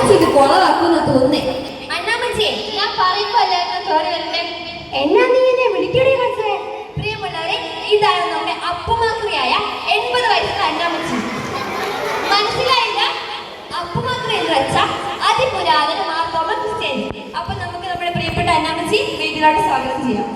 അമ്മച്ചിക്ക് കൊളവാക്കുന്ന തോന്നേ. അണ്ണാമ്മച്ചിയെ ഞാൻ പറയുമ്പോ എല്ലാവരും കയറി വരട്ടെ. എന്നാ നീ എന്നെ വിളിക്കണേ കൊച്ചേ? പ്രിയമുള്ളവരെ, ഇതാണ് നമ്മുടെ അപ്പുമാക്രിയായ 80 വയസ്സുള്ള അണ്ണാമ്മച്ചി. മനസ്സിലായില്ല? അപ്പുമാക്രി എന്ന് വെച്ചാൽ അതിപുരാതന മാർത്തോമ ക്രിസ്ത്യാനി. അപ്പൊ നമുക്ക് നമ്മുടെ പ്രിയപ്പെട്ട അണ്ണാമ്മച്ചി വീട്ടിലോട്ട് സ്വാഗതം ചെയ്യാം.